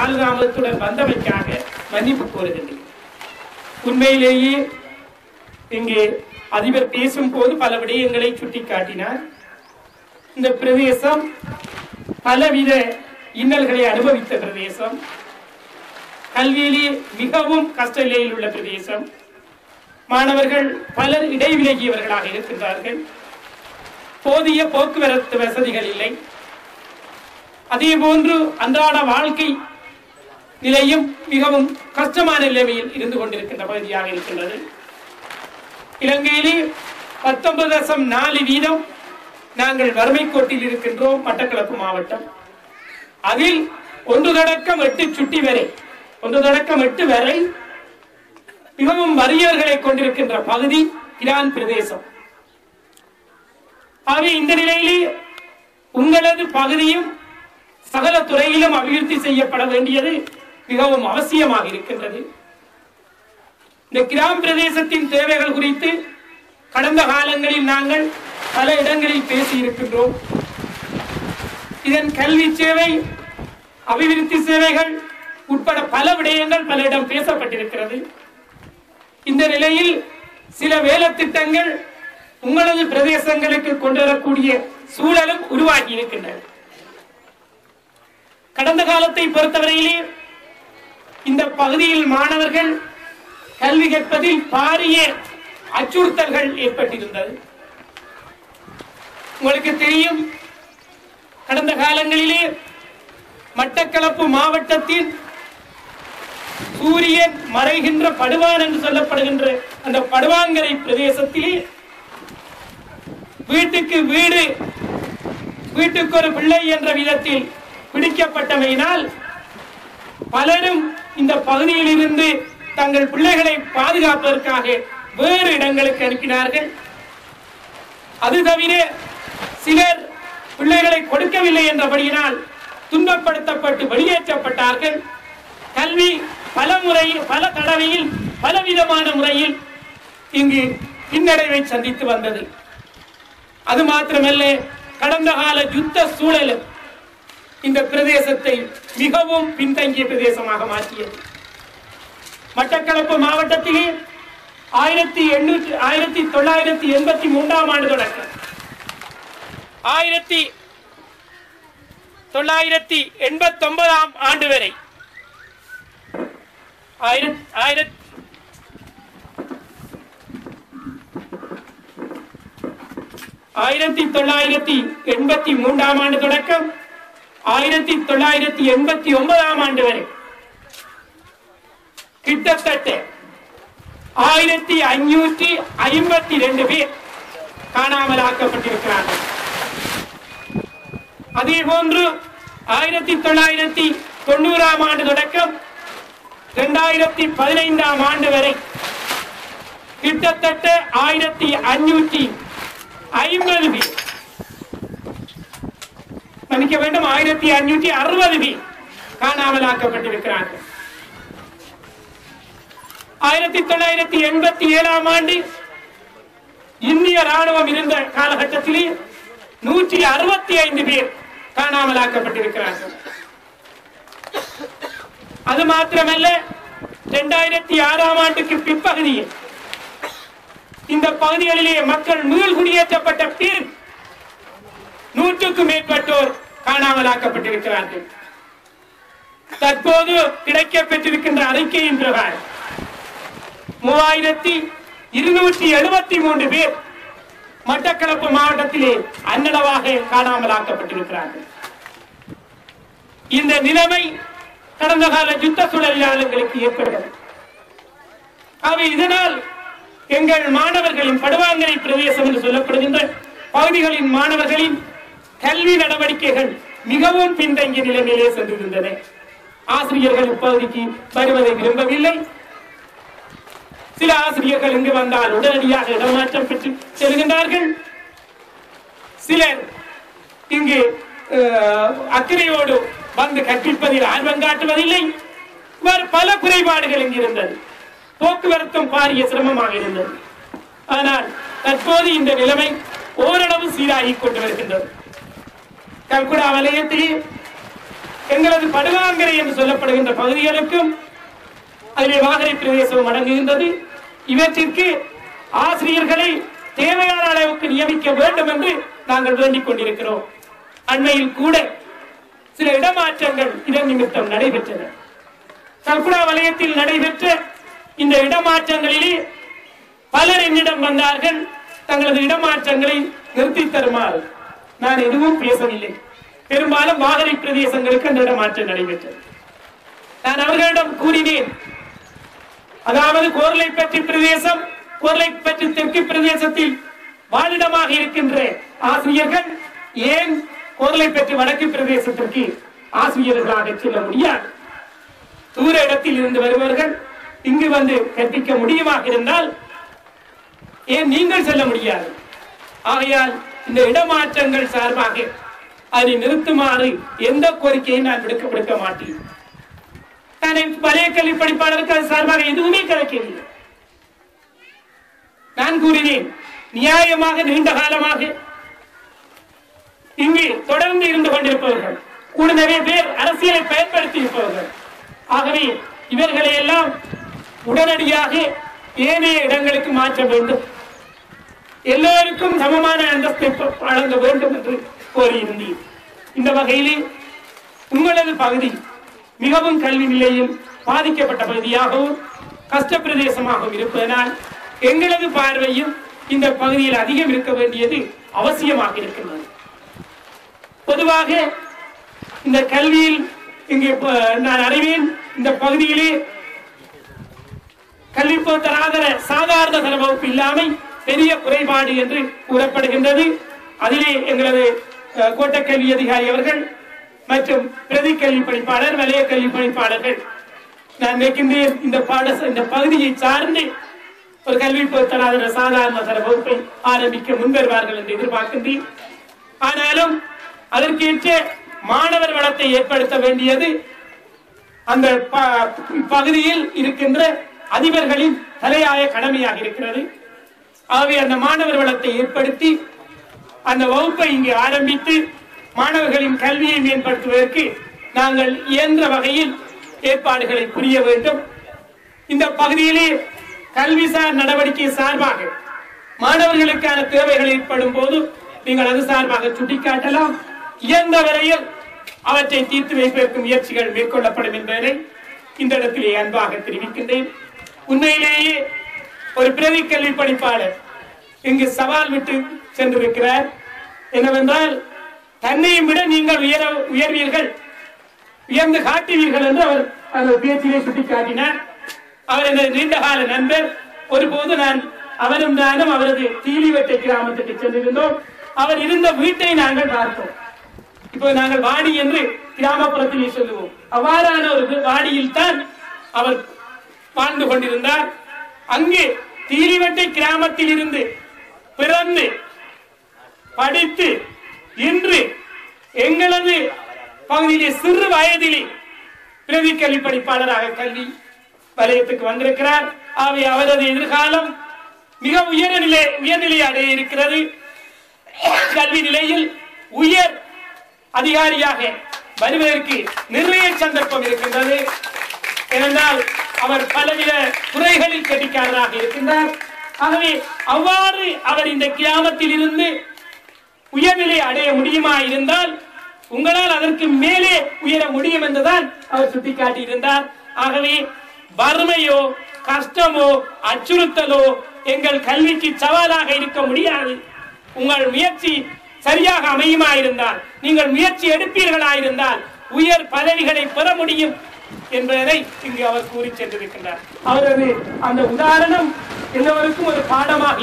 காலதாமதத்துடன் வந்தமைக்காக மன்னிப்பு கோருகின்றேன். உண்மையிலேயே இங்கே அதிபர் பேசும் போது பல விடயங்களை சுட்டிக்காட்டினார். இந்த பிரதேசம் பலவித இன்னல்களை அனுபவித்த பிரதேசம், கல்வியிலே மிகவும் கஷ்ட நிலையில் உள்ள பிரதேசம், மாணவர்கள் பலர் இடைவிலகியவர்களாக இருக்கின்றார்கள், போதிய போக்குவரத்து வசதிகள் இல்லை, அதே போன்று அன்றாட வாழ்க்கை நிலையும் மிகவும் கஷ்டமான நிலைமையில் இருந்து கொண்டிருக்கின்ற பகுதியாக இருக்கின்றது. இலங்கையிலே 19.4% நாங்கள் வறுமை கோட்டில் இருக்கின்றோம். மட்டக்களப்பு மாவட்டம் அதில் 1.8 சுட்டி வரை 1.8 வரை மிகவும் வறியவர்களை கொண்டிருக்கின்ற பகுதி கிரான் பிரதேசம். ஆகவே இந்த நிலையிலே உங்களது பகுதியும் சகல துறையிலும் அபிவிருத்தி செய்யப்பட வேண்டியது மிகவும் அவசியமாக இருக்கின்றது. இந்த கிராம் பிரதேசத்தின் தேவைகள் குறித்து கடந்த காலங்களில் நாங்கள் பல இடங்களில் பேசி இருக்கின்றோம். இதன் கல்வி சேவை, அபிவிருத்தி சேவைகள் உட்பட பல விடயங்கள் பல இடம் பேசப்பட்டிருக்கிறது. இந்த நிலையில் சில வேலை திட்டங்கள் உங்களது பிரதேசங்களுக்கு கொண்டு வரக்கூடிய சூழலும் உருவாகி இருக்கின்றன. கடந்த காலத்தை பொறுத்தவரையிலே இந்த பகுதியில் மாணவர்கள் கல்வி கற்பதில் பாரிய அச்சுறுத்தல்கள் ஏற்பட்டிருந்தது. உங்களுக்கு தெரியும், கடந்த காலங்களிலே மட்டக்களப்பு மாவட்டத்தில் சூரியன் மறைகின்ற படுவான் என்று சொல்லப்படுகின்ற அந்த படுவாங்கரை பிரதேசத்திலே வீட்டுக்கு வீடு, வீட்டுக்கு ஒரு பிள்ளை என்ற விதத்தில் பிடிக்கப்பட்டமையினால் பலரும் இந்த பகுதியில் இருந்து தங்கள் பிள்ளைகளை பாதுகாப்பதற்காக வேறு இடங்களுக்கு அனுப்பினார்கள். அது தவிர சிலர் பிள்ளைகளை கொடுக்கவில்லை என்றபடியினால் துன்பப்படுத்தப்பட்டு வெளியேற்றப்பட்டார்கள். கல்வி பல தடவையில் பலவிதமான முறையில் இங்கு பின்னடைவை சந்தித்து வந்தது. அது மாத்திரமல்ல, கடந்த கால யுத்த சூழல் இந்த பிரதேசத்தை மிகவும் பின்தங்கிய பிரதேசமாக மாற்றியது. மட்டக்களப்பு மாவட்டத்திலே 1983 ஆண்டு தொடக்கம் 1989 ஆண்டு வரை 1983 ஆண்டு தொடக்கம் 1989 ஆண்டு வரை கிட்டத்தட்ட 1552 பேர் காணாமல் ஆக்கப்பட்டிருக்கிறார்கள். அதே போன்று 1990 ஆண்டு தொடக்கம் 2015 ஆண்டு வரை கிட்டத்தட்ட 1550 பேர், மன்னிக்க வேண்டும், 1560 பேர் காணாமல் ஆக்கப்பட்டிருக்கிறார்கள். 1987 ஆண்டு இந்திய ராணுவம் இருந்த காலகட்டத்திலே 165 பேர் காணாமல் ஆக்கப்பட்டிருக்கிறார்கள். அது மாத்திரமல்ல, 2006 ஆண்டுக்கு பிற்பகுதியில் இந்த பகுதிகளிலே மக்கள் மீள் குடியேற்றப்பட்ட பேர் 100க்கும் மேற்பட்டோர் காணாமல் ஆக்கப்பட்டிருக்கிறார்கள். தற்போது கிடைக்கப் பெற்றிருக்கின்ற அறிக்கையின் பிரகாரம் 3273 பேர் மட்டக்களப்பு மாவட்டத்திலே அன்னளவாக காணாமல் ஆக்கப்பட்டிருக்கிறார்கள். இந்த நிலைமை கடந்த கால யுத்த சூழலாளர்களுக்கு ஏற்படுகிறது. அவை இதனால் எங்கள் மாணவர்களின் படுவாங்கரை பிரதேசம் என்று சொல்லப்படுகின்ற பகுதிகளின் மாணவர்களின் கல்வி நடவடிக்கைகள் மிகவும் பின்தங்கிய நிலைமையிலே சென்றிருந்தன. ஆசிரியர்கள் இப்பகுதிக்கு வருவதை விரும்பவில்லை. சில ஆசிரியர்கள் இங்கு வந்தால் உடனடியாக இடமாற்றம் பெற்று செல்கின்றார்கள். சிலர் இங்கு அக்கறையோடு வந்து கற்பிப்பதில் ஆர்வம் காட்டுவதில்லை. பல குறைபாடுகள் இங்கு இருந்தது. போக்குவரத்தும் பாரிய சிரமமாக இருந்தது. ஆனால் தற்போது இந்த நிலைமை ஓரளவு சீராகிக் கொண்டு வருகின்றது. கல்குடா வலயத்தில் எங்களது படுவாங்கரை என்று சொல்லப்படுகின்ற பகுதிகளுக்கும் அதிலே வாகரை பிரதேசம் அடங்குகின்றது. இவற்றிற்கு ஆசிரியர்களை தேவையான அளவுக்கு நியமிக்க வேண்டும் என்று நாங்கள் வேண்டிக் கொண்டிருக்கிறோம். அண்மையில் கூட சில இடமாற்றங்கள் இதன் நிமித்தம் நடைபெற்றன. சர்க்குடா வலயத்தில் நடைபெற்ற இந்த இடமாற்றங்களிலே பலர் என்னிடம் வந்தார்கள், தங்களது இடமாற்றங்களை நிறுத்தி தருமாறு. நான் எதுவும் பேசவில்லை. பெரும்பாலும் வாகரை பிரதேசங்களுக்கு அந்த இடமாற்றம் நடைபெற்றது. நான் அவர்களிடம் கூறினேன், அதாவது கோர்லைப்பட்டி பிரதேசம், கோர்லைப்பட்டி தெற்கு பிரதேசத்தில் வாழிடமாக இருக்கின்ற ஆசிரியர்கள் ஏன் கோர்லைப்பட்டி வடக்கு பிரதேசத்திற்கு ஆசிரியர்களாக செல்ல முடியாது? தூர இடத்தில் இருந்து வருபவர்கள் இங்கு வந்து கற்பிக்க முடியுமாக இருந்தால் ஏன் நீங்கள் செல்ல முடியாது? ஆகையால் இந்த இடமாற்றங்கள் சார்பாக அதை நிறுத்துமாறு எந்த கோரிக்கையை நான் விடுக்க மாட்டேன். பழைய கல்வி படிப்பாளருக்கு அது சார்பாக எதுவுமே கிடைக்கவில்லை. நான் கூறினேன், நியாயமாக நீண்ட காலமாக இங்கு தொடர்ந்து இருந்து கொண்டிருப்பவர்கள் கூட நிறைய பேர் அரசியலை பயன்படுத்தி இருப்பவர்கள். ஆகவே இவர்களை எல்லாம் உடனடியாக ஏனைய இடங்களுக்கு மாற்ற வேண்டும், எல்லோருக்கும் சமமான அந்தஸ்தை வழங்க வேண்டும் என்று கோரியிருந்தேன். இந்த வகையிலே உங்களது பகுதி மிகவும் கல்வி நிலையில் பாதிக்கப்பட்ட பகுதியாகவும் கஷ்ட பிரதேசமாகவும் இருப்பதனால் எங்களது பார்வையும் இந்த பகுதியில் அதிகம் இருக்க வேண்டியது அவசியமாக இருக்கின்றது. பொதுவாக இந்த கல்வியில் இங்கே நான் அறிவேன், இந்த பகுதியிலே கல்வி தராதர சாதாரண தர வகுப்பு இல்லாமை பெரிய குறைபாடு என்று கூறப்படுகின்றது. அதிலே எங்களது கோட்ட கல்வி அதிகாரி அவர்கள் மற்றும் பிரதி கல்வி பணிப்பாளர், வலய கல்வி பணிப்பாளர்கள் நான் நினைக்கின்றேன் இந்த பகுதியை சார்ந்து ஒரு கல்வி தராதர சாதாரண தர வகுப்பை ஆரம்பிக்க முன்வருவார்கள் என்று எதிர்பார்க்கின்றேன். ஆனாலும் அதற்கேற்ற மாணவர் வளத்தை ஏற்படுத்த வேண்டியது அந்த பகுதியில் இருக்கின்ற அதிபர்களின் தலையாய கடமையாக இருக்கிறது. ஆகவே அந்த மாணவர் வளத்தை ஏற்படுத்தி அந்த வகுப்பை இங்கு ஆரம்பித்து மாணவர்களின் கல்வியை மேம்படுத்துவதற்கு நாங்கள் இயன்ற வகையில் ஏற்பாடுகளை புரிய வேண்டும். இந்த பகுதியிலே கல்விசார் நடவடிக்கை சார்பாக மாணவர்களுக்கான தேவைகள் ஏற்படும் போது நீங்கள் அது சார்பாக சுட்டிக்காட்டலாம். இயன்ற வரையில் அவற்றை தீர்த்து வைப்பதற்கு முயற்சிகள் மேற்கொள்ளப்படும் என்பதை இந்த இடத்திலே அன்பாக தெரிவிக்கின்றேன். உண்மையிலேயே ஒரு பிரதி கல்வி பணிப்பாளர் இங்கு சவால் விட்டு சென்றிருக்கிறார். என்னவென்றால், தன்னையும் விட நீங்கள் உயர்வீர்கள், உயர்ந்து காட்டுவீர்கள் என்று அவர் அந்த பேச்சிலே சுட்டிக்காட்டினார். அவர் எனது நீண்டகால நண்பர். ஒருபோது அவரும் நானும் அவரது தீலிவட்டை கிராமத்துக்கு சென்றிருந்தோம். அவர் இருந்த வீட்டை நாங்கள் பார்த்தோம். இப்போ நாங்கள் வாடி என்று கிராமப்புறத்திலே சொல்லுவோம். அவ்வாறான ஒரு வாடியில் தான் அவர் வாழ்ந்து கொண்டிருந்தார். அங்கே தீலிவட்டை கிராமத்தில் இருந்து பிறந்து படித்து இன்று எங்களது பகுதியிலே சிறு வயதிலே பிரதி கல்வி படிப்பாளராக கல்வி வலயத்துக்கு வந்திருக்கிறார். ஆகவே அவரது எதிர்காலம் மிக உயர்நிலை அடைய இருக்கிறது. கல்வி நிலையில் உயர் அதிகாரியாக வருவதற்கு நிறைய சந்தர்ப்பம் இருக்கின்றது. ஏனென்றால் அவர் பலவித துறைகளில் கெட்டிக்காரராக இருக்கின்றார். ஆகவே அவ்வாறு அவர் இந்த கிராமத்தில் இருந்து உயர்நிலை அடைய முடியுமா இருந்தால் உங்களால் அதற்கு மேலே உயர முடியும் என்றுதான் அவர் சுட்டிக்காட்டியிருந்தார். ஆகவே வறுமையோ கஷ்டமோ அச்சுறுத்தலோ எங்கள் கல்விக்கு சவாலாக இருக்க முடியாது. உங்கள் முயற்சி சரியாக அமையுமா இருந்தால், நீங்கள் முயற்சி எடுப்பீர்களாயிருந்தால் உயர் பதவிகளை பெற முடியும் என்பதை இங்கு அவர் கூறி சென்றிருக்கின்றார். அவரது அந்த உதாரணம் எல்லோருக்கும் ஒரு பாடமாக